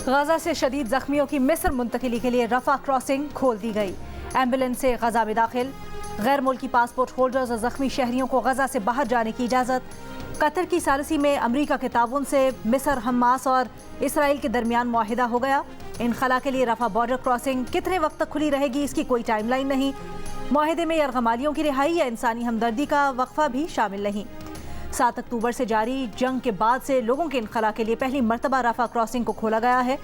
गजा से शदीद जख्मियों की मिस्र मुंतकिली के लिए रफा क्रॉसिंग खोल दी गई। एम्बुलेंस से गजा में दाखिल गैर मुल्की पासपोर्ट होल्डर्स और जख्मी शहरियों को गजा से बाहर जाने की इजाज़त। कतर की सालिसी में अमरीका के ताउन से मिस्र, हमास और इसराइल के दरमियान मुआहिदा हो गया। इनखला के लिए रफा बॉर्डर क्रॉसिंग कितने वक्त तक खुली रहेगी, इसकी कोई टाइमलाइन नहीं। मुआहिदे में यरगमालियों की रिहाई या इंसानी हमदर्दी का वक्फा भी शामिल नहीं। 7 अक्टूबर से जारी जंग के बाद से लोगों के इनखला के लिए पहली मरतबा रफा क्रॉसिंग को खोला गया है।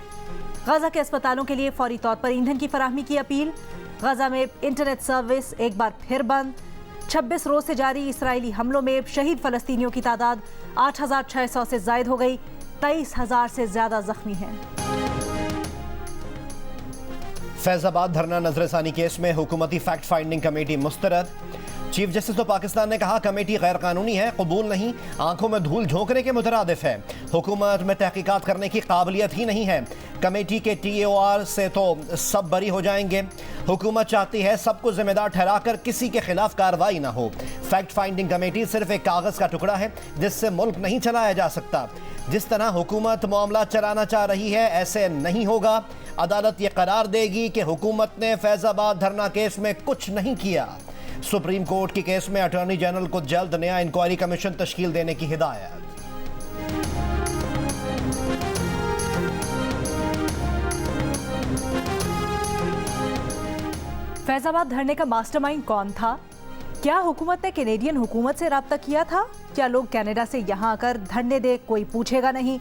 गजा के अस्पतालों के लिए फौरी तौर पर ईंधन की फराहमी की अपील। गजा में इंटरनेट सर्विस एक बार फिर बंद। 26 रोज से जारी इसराइली हमलों में शहीद फलस्तीनियों की तादाद 8,600 से जायद हो गई। 23,000 से ज्यादा जख्मी हैं। फैजाबाद धरना नजरसानी केस में हुकूमती फैक्ट फाइंडिंग कमेटी मुस्तरद। चीफ जस्टिस ऑफ पाकिस्तान ने कहा कमेटी गैर कानूनी है, कबूल नहीं, आंखों में धूल झोंकने के मुतरादिफ है। हुकूमत में तहकीकात करने की काबिलियत ही नहीं है। कमेटी के TOR से तो सब बरी हो जाएंगे। हुकूमत चाहती है सबको जिम्मेदार ठहराकर किसी के खिलाफ कार्रवाई ना हो। फैक्ट फाइंडिंग कमेटी सिर्फ एक कागज का टुकड़ा है जिससे मुल्क नहीं चलाया जा सकता। जिस तरह हुकूमत मामला चलाना चाह रही है ऐसे नहीं होगा। अदालत ये करार देगी कि हुकूमत ने फैजाबाद धरना केस में कुछ नहीं किया। सुप्रीम कोर्ट की केस में अटॉर्नी जनरल को जल्द नया इंक्वायरी कमीशन तश्कील देने की हिदायत। फैजाबाद धरने का मास्टरमाइंड कौन था? क्या हुकूमत ने कैनेडियन हुकूमत से राब्ता किया था? क्या लोग कनाडा से यहां आकर धरने दे कोई पूछेगा नहीं?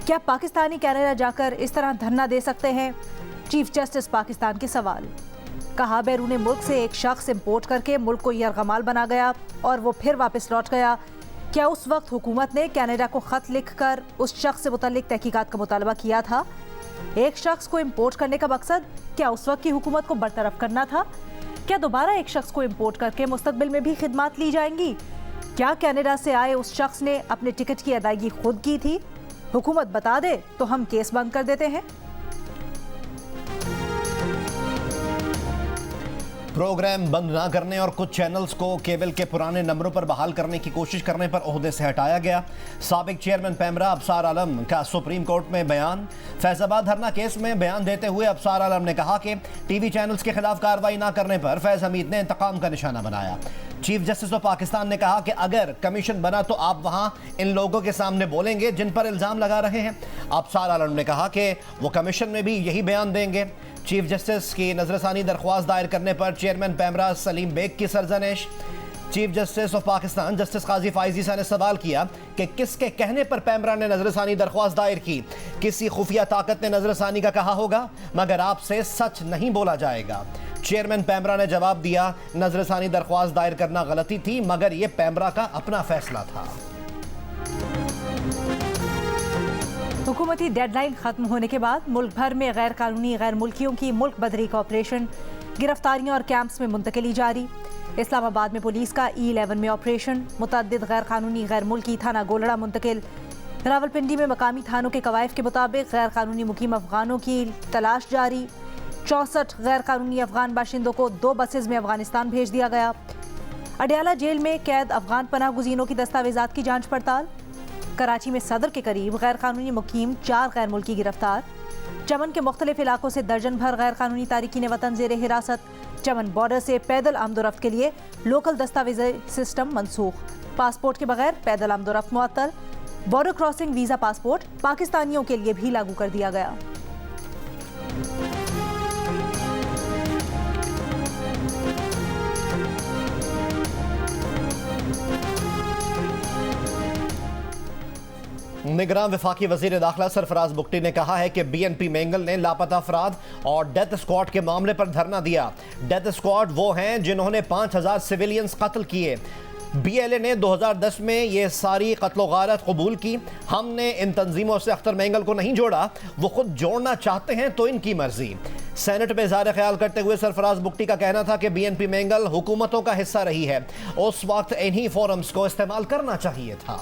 क्या पाकिस्तानी कनाडा जाकर इस तरह धरना दे सकते हैं? चीफ जस्टिस पाकिस्तान के सवाल। कहा बैरून मुल्क से एक शख्स इंपोर्ट करके मुल्क को यरगमाल बना गया और वो फिर वापस लौट गया। क्या उस वक्त हुकूमत ने कनाडा को खत लिखकर उस शख्स से मुतल्लिक तहकीकात का मुतालबा किया था? एक शख्स को इंपोर्ट करने का मकसद क्या उस वक्त की हुकूमत को बरतरफ करना था? क्या दोबारा एक शख्स को इंपोर्ट करके मुस्तकबिल में भी खिदमात ली जाएंगी? क्या कनाडा से आए उस शख्स ने अपने टिकट की अदायगी खुद की थी? हुकूमत बता दे तो हम केस बंद कर देते हैं। प्रोग्राम बंद ना करने और कुछ चैनल्स को केबल के पुराने नंबरों पर बहाल करने की कोशिश करने पर ओहदे से हटाया गया। साबिक चेयरमैन पैमरा अबसार आलम का सुप्रीम कोर्ट में बयान। फैजाबाद धरना केस में बयान देते हुए अबसार आलम ने कहा कि टीवी चैनल्स के खिलाफ कार्रवाई ना करने पर फैज हमीद ने इंतकाम का निशाना बनाया। चीफ जस्टिस ऑफ पाकिस्तान ने कहा कि अगर कमीशन बना तो आप वहां इन लोगों के सामने बोलेंगे जिन पर इल्जाम लगा रहे हैं। अबसार आलम ने कहा कि वो कमीशन में भी यही बयान देंगे। चीफ जस्टिस की नजरसानी दरख्वास्त दायर करने पर चेयरमैन पैमरा सलीम बेग की सरजनिश। Chief justice of Pakistan justice काजी फाइजीसा ने सवाल किया कि किसके कहने पर पैमरा ने नजरसानी दरख्वास्त दायर की। किसी खुफिया ताकत ने नजरसानी का कहा होगा, मगर आपसे सच नहीं बोला जाएगा। चेयरमैन पैमरा ने जवाब दिया नजरसानी दरख्वास्त दायर करना गलती थी, मगर यह पैमरा का अपना फैसला था। हुकूमती डेडलाइन खत्म होने के बाद मुल्क भर में गैर कानूनी गैर मुल्कियों की मुल्क बदरी का ऑपरेशन, गिरफ्तारियां और कैंप्स में मुंतकिली जारी। इस्लामाबाद में पुलिस का E11 में ऑपरेशन, मुतअद्दिद गैर कानूनी गैर मुल्की थाना गोलड़ा मुंतकिल। रावलपिंडी में मकामी थानों के कवायद के मुताबिक गैर कानूनी मुकीम अफगानों की तलाश जारी। 64 गैर कानूनी अफगान बाशिंदों को 2 बसेज में अफगानिस्तान भेज दिया गया। अडयाला जेल में कैद अफगान पनाह गुज़ीनों की दस्तावेजात की जांच पड़ताल। कराची में सदर के करीब गैर कानूनी मुकीम 4 गैर मुल्की गिरफ्तार। चमन के मुख्तलिफ इलाकों से दर्जन भर गैर कानूनी तारिकीन वतन ज़ेर हिरासत। चमन बॉर्डर से पैदल आमदोरफ्त के लिए लोकल दस्तावेज सिस्टम मनसूख। पासपोर्ट के बगैर पैदल आमदोरफ्त मुअत्तल। बॉर्डर क्रॉसिंग वीज़ा पासपोर्ट पाकिस्तानियों के लिए भी लागू कर दिया गया। निगरान वफाकी वजीर दाखिला सरफराज बुगटी ने कहा है कि BNP मेंगल ने लापता अफराद और डेथ स्क्वाड के मामले पर धरना दिया। डेथ स्क्वाड वो हैं जिन्होंने 5,000 सिविलियंस कत्ल किए। BLA ने 2010 में ये सारी कत्ल गारत कबूल की। हमने इन तंजीमों से अख्तर मेंगल को नहीं जोड़ा, वो खुद जोड़ना चाहते हैं तो इनकी मर्जी। सेनेट में इज़हार ख्याल करते हुए सरफराज बुगटी का कहना था कि BNP मेंगल हुकूमतों का हिस्सा रही है, उस वक्त इन्हीं फोरम्स को इस्तेमाल करना चाहिए था।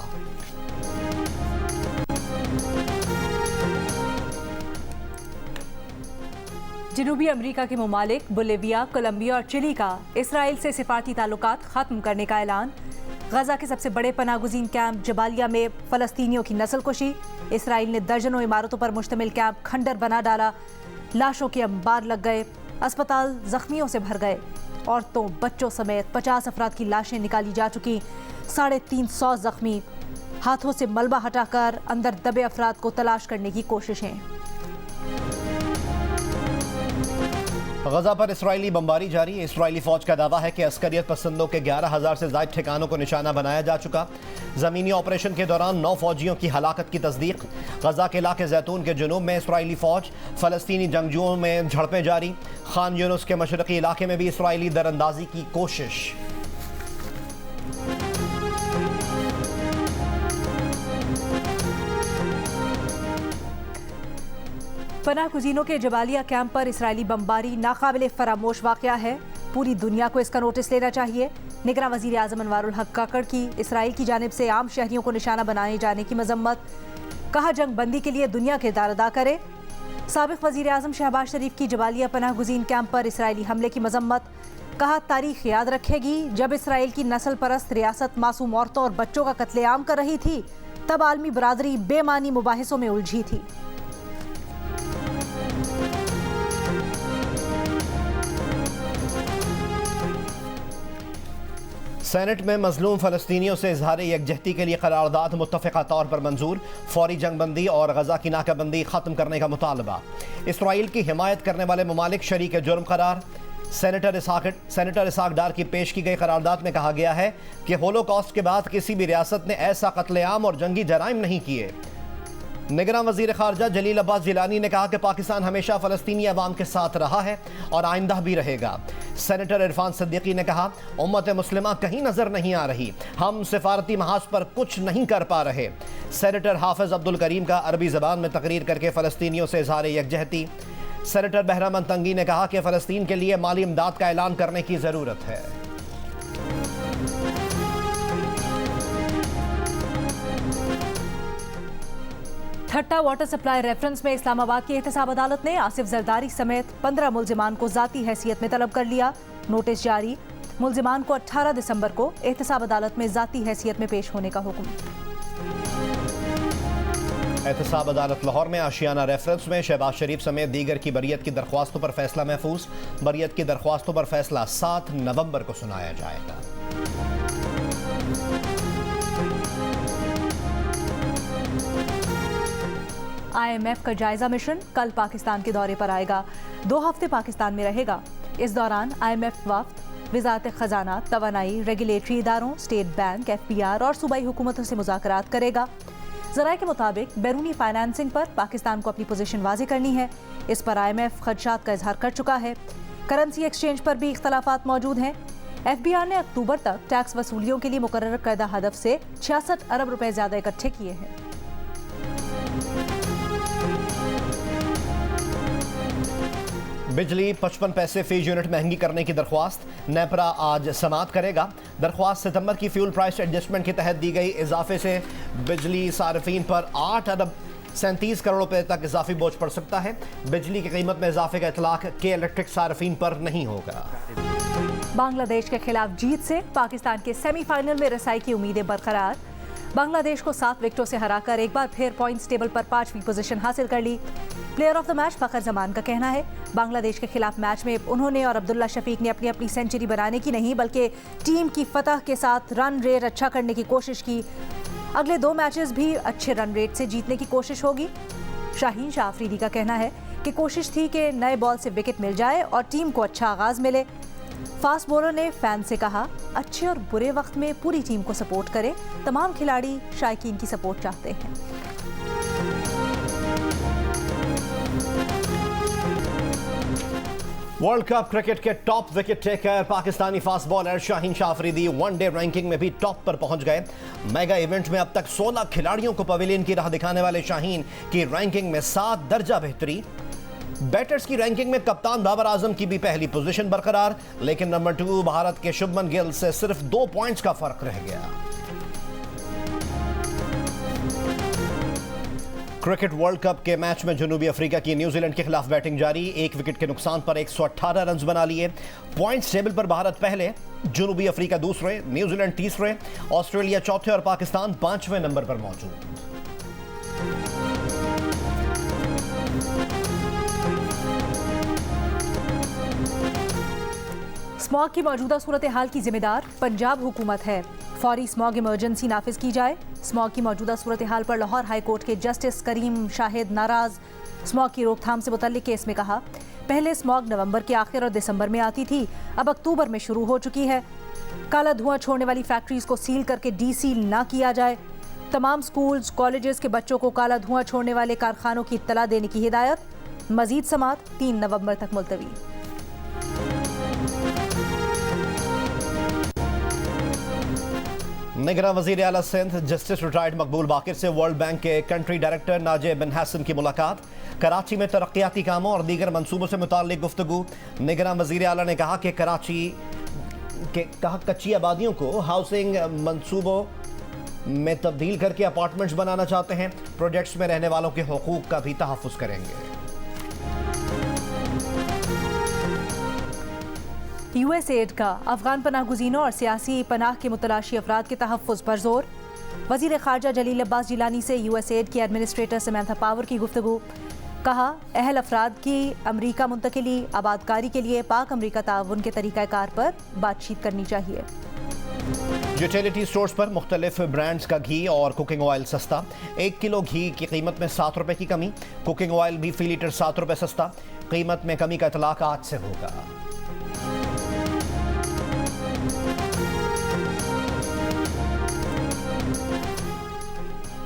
जनूबी अमेरिका के ममालिक बोलिविया, कोलंबिया और चिली का इसराइल से सिफारती ताल्लुकात खत्म करने का ऐलान। गजा के सबसे बड़े पनाहगुज़ीन कैंप जबालिया में फ़लस्तीनियों की नस्लकुशी। इसराइल ने दर्जनों इमारतों पर मुश्तमिल कैंप खंडर बना डाला। लाशों के अंबार लग गए, अस्पताल जख्मियों से भर गए। औरतों, बच्चों समेत 50 अफराद की लाशें निकाली जा चुकी, 350 जख्मी। हाथों से मलबा हटाकर अंदर दबे अफराद को तलाश करने की कोशिशें। गजा पर इसराइली बमबारी जारी। इसराइली फौज का दावा है कि अस्करियत पसंदों के 11,000 से ज़ायद ठिकानों को निशाना बनाया जा चुका। ज़मीनी ऑपरेशन के दौरान 9 फौजियों की हलाकत की तस्दीक। गजा के इलाके जैतून के जुनूब में इसराइली फौज फ़लस्तीनी जंगजुओं में झड़पें जारी। खान यूनुस के मशरक़ी इलाके में भी इसराइली दरअंदाजी की कोशिश। पनाहगुज़ीनों के जबालिया कैंप पर इसराइली बमबारी नाकाबिले फरामोश वाक़या है। पूरी दुनिया को इसका नोटिस लेना चाहिए। निगरान वज़ीर आज़म अनवारुल हक काकड़ की इसराइल की जानिब से आम शहरियों को निशाना बनाए जाने की मजम्मत। कहा जंग बंदी के लिए दुनिया किरदार अदा करे। साबिक़ वज़ीर आज़म शहबाज शरीफ की जबालिया पनाहगुज़ीन कैंप पर इसराइली हमले की मजम्मत। कहा तारीख याद रखेगी, जब इसराइल की नस्ल परस्त रियासत मासूम औरतों और बच्चों का कत्लेआम कर रही थी, तब आलमी बरादरी बेमानी मुबाहिसों में उलझी थी। सेनेट में मजलूम फ़लस्तीनियों से इजहार यकजहती के लिए करारदाद मुत्तफ़िक़ा तौर पर मंजूर। फौरी जंगबंदी और गजा की नाकाबंदी ख़त्म करने का मुतालबा। इसराइल की हिमायत करने वाले ममालिक शरीक जुर्म करार। सेनेटर इसाक डार की पेश की गई करारदाद में कहा गया है कि होलोकॉस्ट के बाद किसी भी रियासत ने ऐसा कत्लेआम और जंगी जराइम नहीं किए। निगरान वज़ीर ख़ारजा जलील अब्बास जिलानी ने कहा कि पाकिस्तान हमेशा फ़लस्तीनी अवाम के साथ रहा है और आइंदा भी रहेगा। सेनेटर इरफान सिद्दीकी ने कहा उम्मत मुस्लिमा कहीं नज़र नहीं आ रही, हम सिफारती महाज पर कुछ नहीं कर पा रहे। सेनेटर हाफिज़ अब्दुल करीम का अरबी ज़बान में तकरीर करके फ़लस्तीनियों से इज़हार यकजहती। सेनेटर बहरामन तंगी ने कहा कि फ़लस्तीन के लिए माली इमदाद का ऐलान करने की ज़रूरत है। ठट्टा वाटर सप्लाई रेफरेंस में इस्लामाबाद की एहतसाब अदालत ने आसिफ जरदारी समेत 15 मुल्जिमान को ज़ाती हैसियत में तलब कर लिया। नोटिस जारी। मुल्जिमान को 18 दिसंबर को एहतसाब अदालत में ज़ाती हैसियत में पेश होने का हुक्म। एहतसाब अदालत लाहौर में आशियाना रेफरेंस में शहबाज शरीफ समेत दीगर की बरियत की दरख्वास्तों पर फैसला महफूज। बरियत की दरख्वास्तों पर फैसला 7 नवंबर को सुनाया जाएगा। IMF का जायजा मिशन कल पाकिस्तान के दौरे पर आएगा। 2 हफ्ते पाकिस्तान में रहेगा। इस दौरान IMF वफ्द वज़ारत ख़जाना, तवानाई, रेगुलेटरी इदारों, स्टेट बैंक, FPR और सूबाई हुकूमतों से मुज़ाकरात करेगा। ज़राए के मुताबिक बैरूनी फाइनेंसिंग पर पाकिस्तान को अपनी पोजीशन वाज़ेह करनी है। इस पर IMF खदशात का इजहार कर चुका है। करेंसी एक्सचेंज पर भी इख्तलाफात मौजूद हैं। FBR ने अक्टूबर तक टैक्स वसूलियों के लिए मुकर्रर करदा हदफ से 66 अरब रुपए ज़्यादा इकट्ठे किए हैं। बिजली 55 पैसे फी यूनिट महंगी करने की दरख्वास्त नेपरा आज समाअत करेगा। दरख्वास्त सितंबर की फ्यूल प्राइस एडजस्टमेंट के तहत दी गई इजाफे से बिजली सार्फिन पर 8 अरब 37 करोड़ रुपए तक इजाफी बोझ पड़ सकता है। बिजली की कीमत में इजाफे का इतलाक के इलेक्ट्रिक सार्फिन पर नहीं होगा। बांग्लादेश के खिलाफ जीत से पाकिस्तान के सेमीफाइनल में रसाई की उम्मीदें बरकरार। बांग्लादेश को 7 विकेटों से हराकर एक बार फिर पॉइंट्स टेबल पर 5वीं पोजीशन हासिल कर ली। प्लेयर ऑफ द मैच फखर जमान का कहना है बांग्लादेश के खिलाफ मैच में उन्होंने और अब्दुल्ला शफीक ने अपनी अपनी सेंचुरी बनाने की नहीं बल्कि टीम की फतह के साथ रन रेट अच्छा करने की कोशिश की। अगले 2 मैचेस भी अच्छे रन रेट से जीतने की कोशिश होगी। शाहीन शाह अफरीदी का कहना है कि कोशिश थी कि नए बॉल से विकेट मिल जाए और टीम को अच्छा आगाज मिले। फास्ट बॉलर ने फैन से कहा अच्छे और बुरे वक्त में पूरी टीम को सपोर्ट करें। तमाम खिलाड़ी शायकीन की सपोर्ट चाहते हैं। वर्ल्ड कप क्रिकेट के top wicket taker Pakistani fast bowler Shaheen Shah Afridi one day ranking में भी टॉप पर पहुंच गए। मेगा इवेंट में अब तक 16 खिलाड़ियों को पवेलियन की राह दिखाने वाले शाहीन की रैंकिंग में 7 दर्जा बेहतरी। बैटर्स की रैंकिंग में कप्तान बाबर आजम की भी पहली पोजीशन बरकरार, लेकिन नंबर 2 भारत के शुभमन गिल से सिर्फ 2 पॉइंट्स का फर्क रह गया। क्रिकेट वर्ल्ड कप के मैच में जनूबी अफ्रीका की न्यूजीलैंड के खिलाफ बैटिंग जारी। 1 विकेट के नुकसान पर 118 रन बना लिए। पॉइंट्स टेबल पर भारत पहले, जनूबी अफ्रीका दूसरे, न्यूजीलैंड तीसरे, ऑस्ट्रेलिया चौथे और पाकिस्तान 5वें नंबर पर मौजूद। स्मॉग की मौजूदा सूरत हाल की जिम्मेदार पंजाब हुकूमत है। फौरी स्मॉग इमरजेंसी नाफिज की जाए। स्मॉग की मौजूदा सूरत हाल पर लाहौर हाई कोर्ट के जस्टिस करीम शाहिद नाराज। स्मॉग की रोकथाम से मुतल्लिक केस में कहा, पहले स्मॉग नवंबर के आखिर और दिसंबर में आती थी, अब अक्टूबर में शुरू हो चुकी है। काला धुआं छोड़ने वाली फैक्ट्रीज को सील करके डीसील ना किया जाए। तमाम स्कूल्स कॉलेजेस के बच्चों को काला धुआं छोड़ने वाले कारखानों की इत्तला देने की हिदायत। मजीद समात 3 नवंबर तक मुलतवी। निगरान वज़ीर आला सिंध जस्टिस रिटायर्ड मकबूल बाकिर से वर्ल्ड बैंक के कंट्री डायरेक्टर नाजे बिन हसन की मुलाकात। कराची में तरक्याती कामों और दीगर मंसूबों से मुताल्लिक गुफ्तगू। निगरान वज़ीर आला ने कहा कि कराची के कच्ची आबादियों को हाउसिंग मंसूबों में तब्दील करके अपार्टमेंट्स बनाना चाहते हैं। प्रोजेक्ट्स में रहने वालों के हुकूक का भी तहफ़्फ़ुज़ करेंगे। USAID का अफगान पनाह गुज़ीनों और सियासी पनाह के मुतलाशी अफराद के तहफ़्फ़ुज़ पर जोर। वज़ीर ख़ारजा जलील अब्बास जिलानी से USAID की एडमिनिस्ट्रेटर समैंथा पावर की गुफ्तगू। कहा, अहल अफराद की अमरीका मुंतकिली आबादकारी के लिए पाक अमरीका ताउन के तरीक़ाकार पर बातचीत करनी चाहिए। यूटिलिटी स्टोर्स पर मुख्तलिफ ब्रांड्स का घी और कुकिंग ऑयल सस्ता। 1 किलो घी की कीमत में 7 रुपये की कमी। कुकिंग ऑयल भी फ़ी लीटर 7 रुपये सस्ता। कीमत में कमी का इतलाक आज से होगा।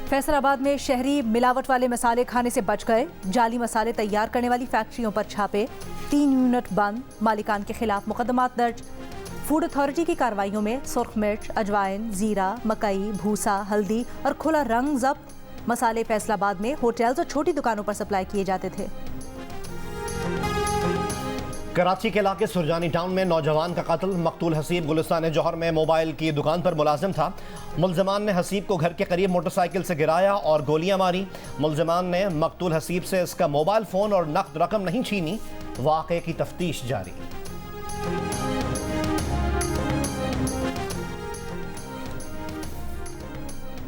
फैसलाबाद में शहरी मिलावट वाले मसाले खाने से बच गए। जाली मसाले तैयार करने वाली फैक्ट्रियों पर छापे। 3 यूनिट बंद। मालिकान के खिलाफ मुकदमात दर्ज। फूड अथॉरिटी की कार्रवाइयों में सुर्ख मिर्च, अजवाइन, जीरा, मकई, भूसा, हल्दी और खुला रंग जब्त। मसाले फैसलाबाद में होटल्स और छोटी दुकानों पर सप्लाई किए जाते थे। कराची के इलाके सुरजानी टाउन में नौजवान का कत्ल। मकतूल हसीब गुलिस्तान जौहर में मोबाइल की दुकान पर मुलाजिम था। मुलजमान ने हसीब को घर के करीब मोटरसाइकिल से गिराया और गोलियां मारी। मुलजमान ने मकतूल हसीब से इसका मोबाइल फ़ोन और नकद रकम नहीं छीनी। वाक़े की तफ्तीश जारी।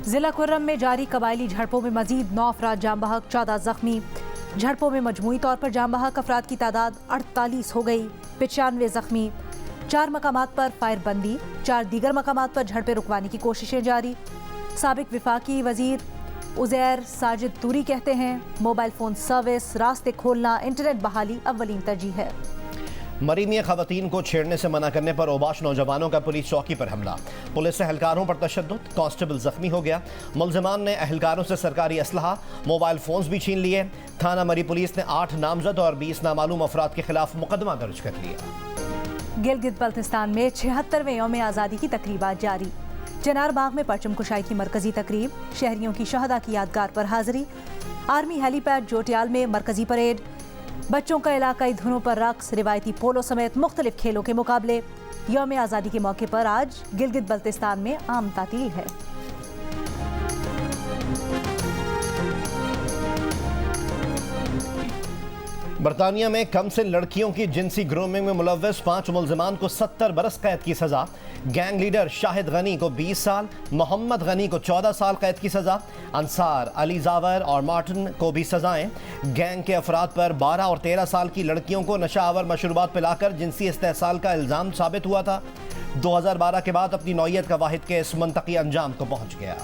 जिला कुर्रम में जारी कबायली झड़पों में मजीद 9 अफराद जाम बहक, 14 जख्मी। झड़पों में मजमूई तौर पर जाम बहक अफराद की तादाद 48 हो गई। 95 जख्मी। 4 मकामात पर फायरबंदी। 4 दीगर मकामात पर झड़पें रुकवाने की कोशिशें जारी। साबिक विफाकी वजीर उज़ैर साजिद तूरी कहते हैं, मोबाइल फ़ोन सर्विस, रास्ते खोलना, इंटरनेट बहाली अव्वलीन तरजीह है। मरीनिया खवातीन को छेड़ने से मना करने पर ओबाश नौजवानों का पुलिस चौकी पर हमला। पुलिस एहलकारों पर तशद्दुद। कांस्टेबल जख्मी हो गया। मुलजमान ने एहलकारों से सरकारी असलहा, मोबाइल फ़ोन्स भी छीन लिए। थाना मरी पुलिस ने 8 नामजद और 20 नामालूम अफराद के खिलाफ मुकदमा दर्ज कर लिया। गिलगित बल्तिस्तान में 76वें यौम आज़ादी की तकरीबात जारी। चनार बाग में परचम कुशाई की मरकजी तकरीब। शहरियों की शहदा की यादगार पर हाजिरी। आर्मी हेलीपैड जोटियाल में मरकजी परेड। बच्चों का इलाकाई धुनों पर रक्स, रिवायती पोलो समेत मुख्तलिफ खेलों के मुकाबले। यौम आज़ादी के मौके पर आज गिलगित बल्तिस्तान में आम तातील है। बरतानिया में कम से लड़कियों की जिनसी ग्रूमिंग में मुलव्वस 5 मुलजमान को 70 बरस कैद की सजा। गैंग लीडर शाहिद गनी को 20 साल, मोहम्मद गनी को 14 साल कैद की सजा। अंसार, अली जावर और मार्टिन को भी सजाएं। गैंग के अफराद पर 12 और 13 साल की लड़कियों को नशा आवर मशरूबात पिलाकर जिनसी इस्तेहसाल का इल्ज़ाम साबित हुआ था। 2012 के बाद अपनी नौइयत का वाहिद केस मंतकी अंजाम को पहुँच गया।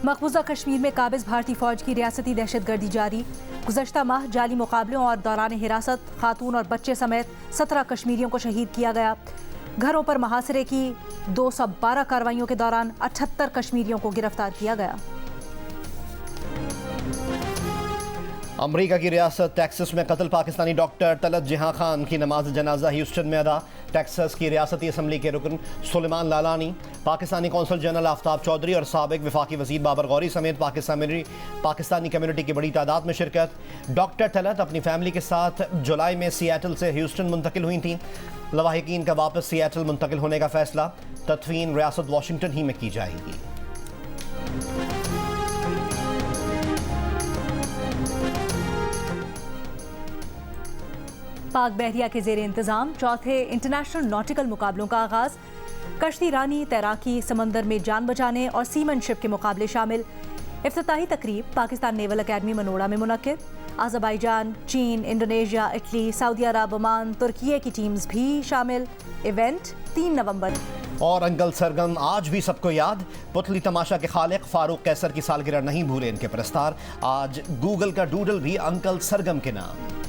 मकबूजा कश्मीर में काबिज भारतीय फौज की रियासती दहशतगर्दी जारी। गुज़श्ता माह जाली मुकाबलों और दौरान हिरासत खातून और बच्चे समेत 17 कश्मीरियों को शहीद किया गया। घरों पर महासरे की 212 कार्रवाइयों के दौरान 78 कश्मीरियों को गिरफ्तार किया गया। अमरीका की रियासत टेक्सास में कत्ल पाकिस्तानी डॉक्टर तलत जहां खान की नमाज जनाजा ह्यूस्टन में अदा। टेक्सास की रियासती असम्बली के रुकन सुलेमान लालानी, पाकिस्तानी कौंसल जनरल आफ्ताब चौधरी और साबिक वफाकी वजीर बाबर गौरी समेत पाकिस्तानी कम्युनिटी की बड़ी तादाद में शिरकत। डॉक्टर तलत अपनी फैमिली के साथ जुलाई में सियाटल से ह्यूस्टन मुंतकिल हुई थी। लवाहिकीन का वापस सियाटल मुंतकिल होने का फैसला तदफीन रियासत वाशिंगटन ही में की जाएगी। पाक बहरिया के जेर इंतजाम चौथे इंटरनेशनल नॉटिकल मुकाबलों का आगाज। कश्ती रानी, तैराकी, समंदर में जान बचाने और सीमनशिप के मुकाबले शामिल। इफ्तिताही तकरीब पाकिस्तान नेवल अकेडमी मनोड़ा में मुनक्किद। अज़रबैजान, चीन, इंडोनेशिया, इटली, सऊदी अरब, ओमान, तुर्की की टीम्स भी शामिल। इवेंट 3 नवंबर। और अंकल सरगम आज भी सबको याद। पुतली तमाशा के खालिक फारूक कैसर की सालगिरह नहीं भूले इनके परस्तार। आज गूगल का डूडल भी अंकल सरगम के नाम।